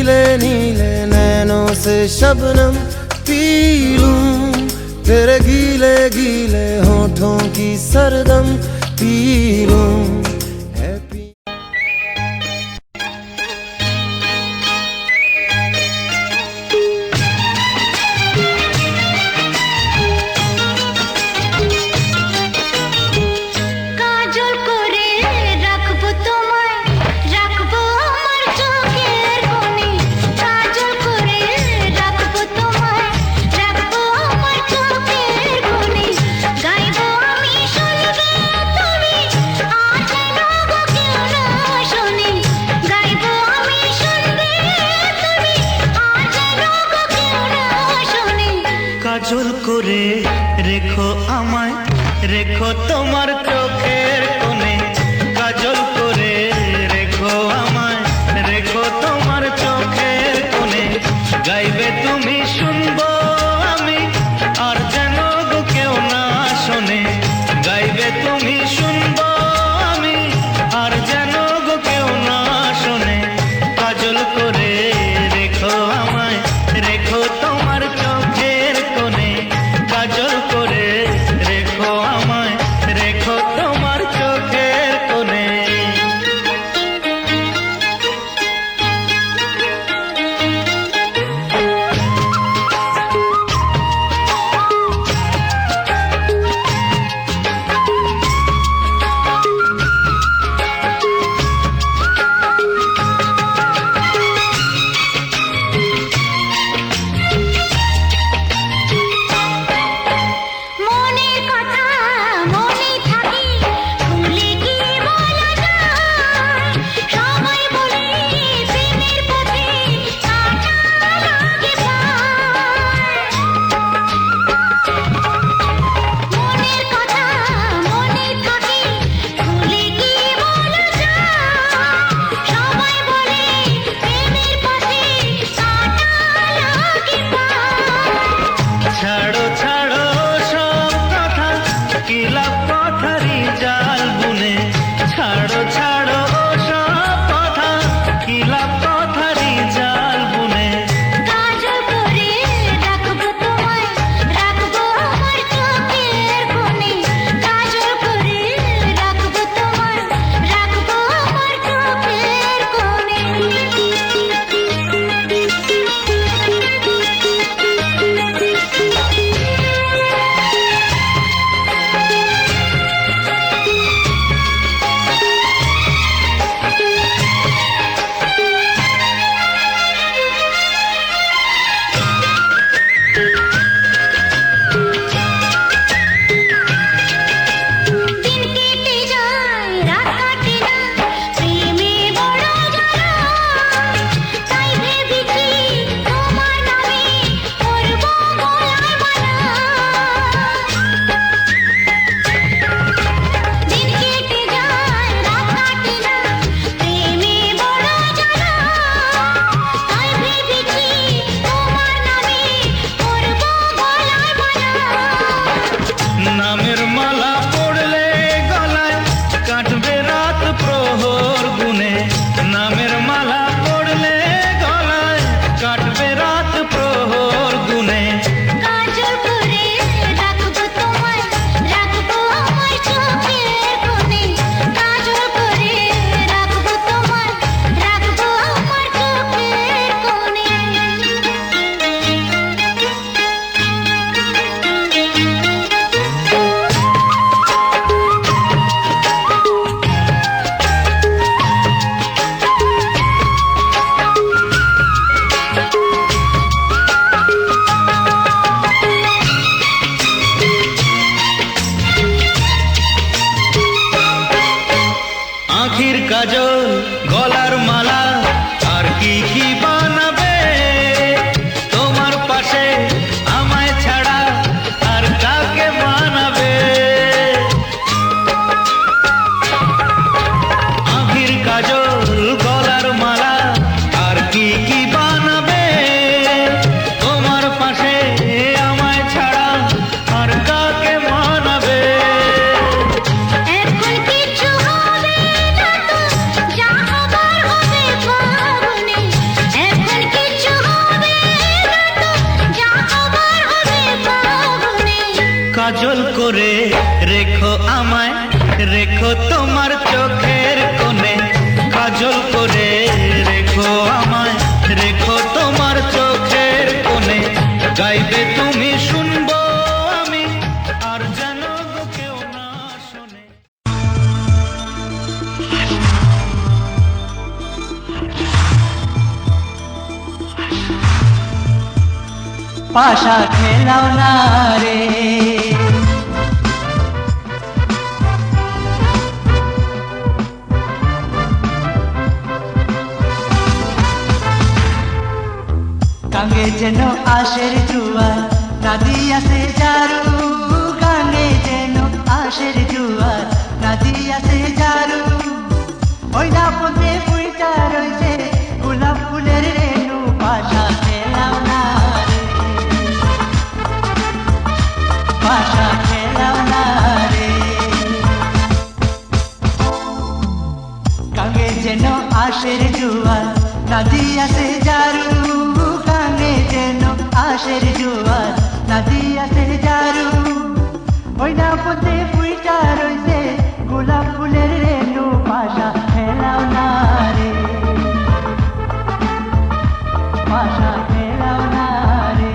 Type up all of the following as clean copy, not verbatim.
नीले नीले नैनों से शबनम पी लूं, तेरे गीले गीले होठों की सरदम पी लूं। কাজল করে রেখো আমায়, রেখো তোমার চোখের কোণে। কাজল করে রেখো আমায়, রেখো তোমার চোখের কোণে। গাইবে তুমি শুনবো আমি, আর যেন গো কেউ না শোনে। গাইবে তুমি শুনবো আমি, আর যেন গো কেউ না শোনে। কাজল করে রেখো আমায়, রেখো তোমার চোখের কোণে। কাজল করে রেখো আমায়, রেখো পাশা খেলাও না রে। গাঙ্গে যেন আশের জুয়ার, নদী আসে জারু। গাঙ্গে যেন আশের জুয়ার, নদী আসে জারু। ওই না পথে ফুইটা রয়েছে গোলাপ ফুলের রেণু, পাশা খেলাও না রে, পাশা খেলাও না রে। গাঙ্গে যেন আশের জুয়ার, নদী আসে জারু। গাঙ্গে যেন আশের জুয়ার, নদী আসে জারু। ওই না পথে ফুইটা রয়েছে গোলাপ ফুলের রেণু, পাশা খেলাও না রে, পাশা খেলাও না রে।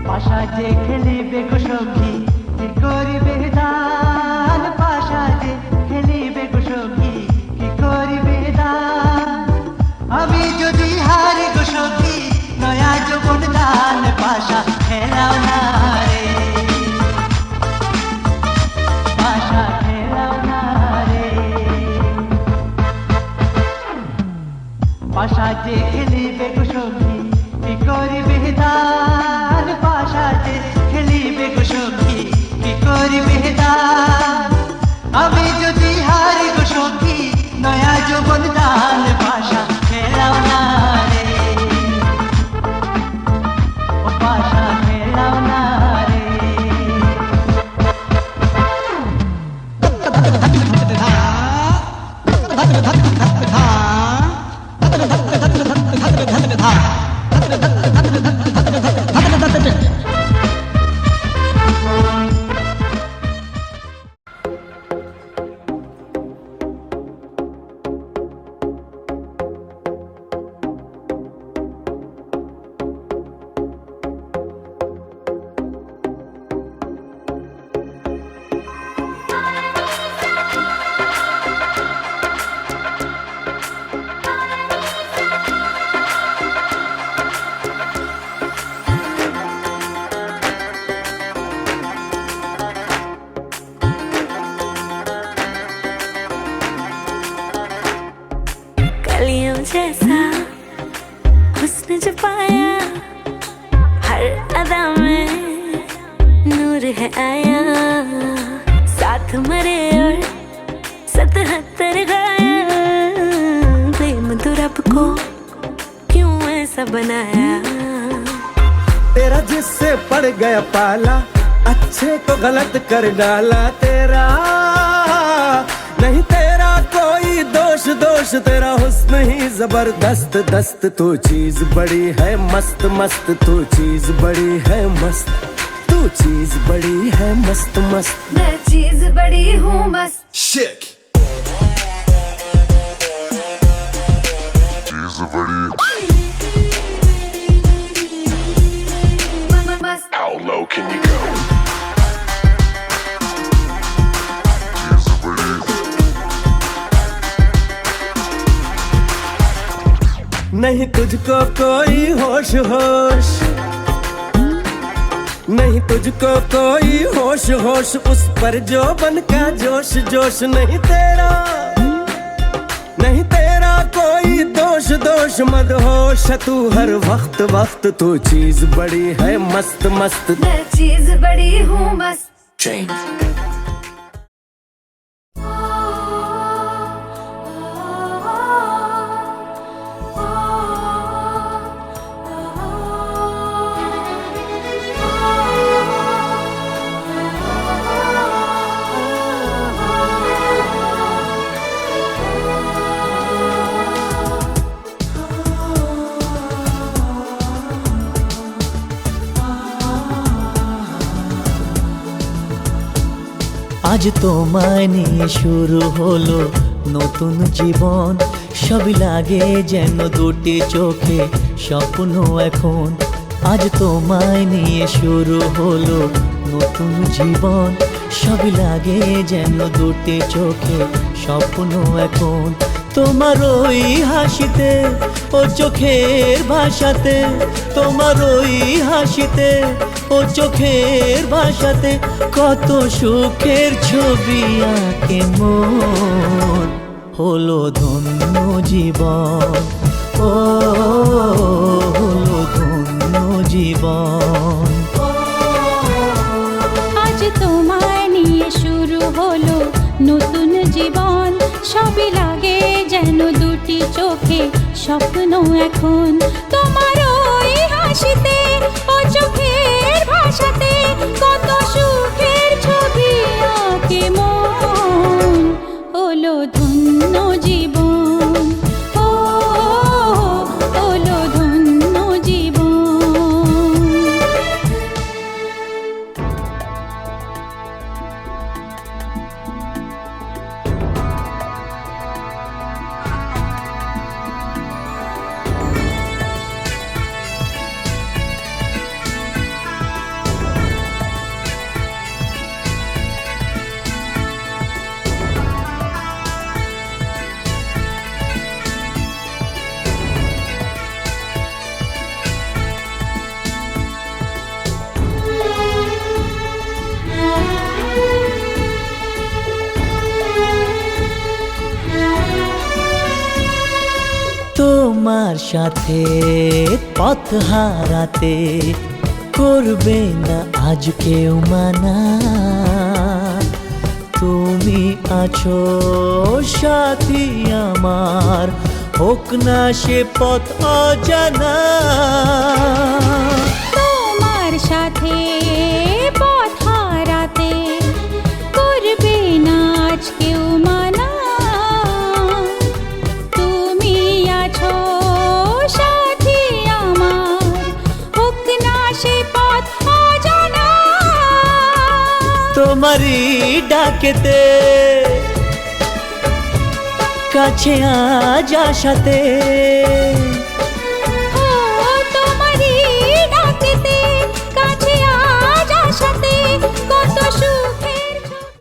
পাশা যে খেলিবে গো সখী, কি করিবে দান। পাশা যে খেলিবে গো সখী, কি করিবে দান। আমি যদি হারি গো সখী, নয়া যৌবন দান। পাশা খেলাও না রে, পাশা খেলাও না রে। পাশা যে খেলিবে গো সখী, কি করিবে দান। পাশা যে খেলিবে গো সখী, কি করিবে দান। আমি যদি হারি গো সখী, নয়া যৌবন দান। পাশা খেলাও না রে, ও পাশা খেলাও না রে। कलियों जैसा हुस्न जो पाया, हर अदा में नूर है आया। साथ मरे और 77 घायल, प्रेम तो रब को क्यों ऐसा बनाया। तेरा जिससे पड़ गया पाला, अच्छे को गलत कर डाला। तेरा नहीं तेरा कोई दोष, दोष तेरा हुस्न ही जबरदस्त दस्त। तू चीज बड़ी है मस्त मस्त, तू चीज बड़ी है मस्त, तू चीज बड़ी है मस्त मस्त। मैं चीज बड़ी हूँ मस्त। Shake. मस्त How low can you go? नहीं तुझको कोई होश होश, नहीं तुझको कोई होश होश। उस पर जो बन का जोश जोश। नहीं तेरा नहीं तेरा कोई दोष दोष। मदहोश तू हर वक्त वक्त, तू चीज बड़ी है मस्त मस्त। मैं चीज बड़ी हूँ मस्त। James. আজ তোমায় নিয়ে শুরু হলো নতুন জীবন, সবই লাগে যেন দুটি চোখে স্বপ্ন এখন। আজ তোমায় নিয়ে শুরু হলো নতুন জীবন, সবই লাগে যেন দুটি চোখে স্বপ্ন এখন। তোমার ওই হাসিতে ও চোখের ভাষাতে, তোমার ওই হাসিতে ও চোখের ভাষাতে কত সুখের ছবি আঁকে মন। হলো ধন্য জীবন, ও হলো ধন্য জীবন। আজ তোমায় নিয়ে শুরু হলো নতুন জীবন, সবই লাগে যেন দুটি চোখে স্বপ্ন এখন। তোমার ওই হাসিতে ও চোখের ভাষাতে কত সুখের ছবি আঁকে মন। হলো ধন্য জীবন, ও হলো ধন্য জীবন। তোমার সাথে পথ হারাতে করবে না আজ কেউ মানা। তুমি আছো সাথী আমার, হোক না সে পথ অজানা। তোমার সাথে পথ হারাতে করবে না আজ কেউ মানা। তুমি আছো সাথী আমার, হোক না সে পথ অজানা। তোমারই ডাকেতে কাছে আজ আসাতে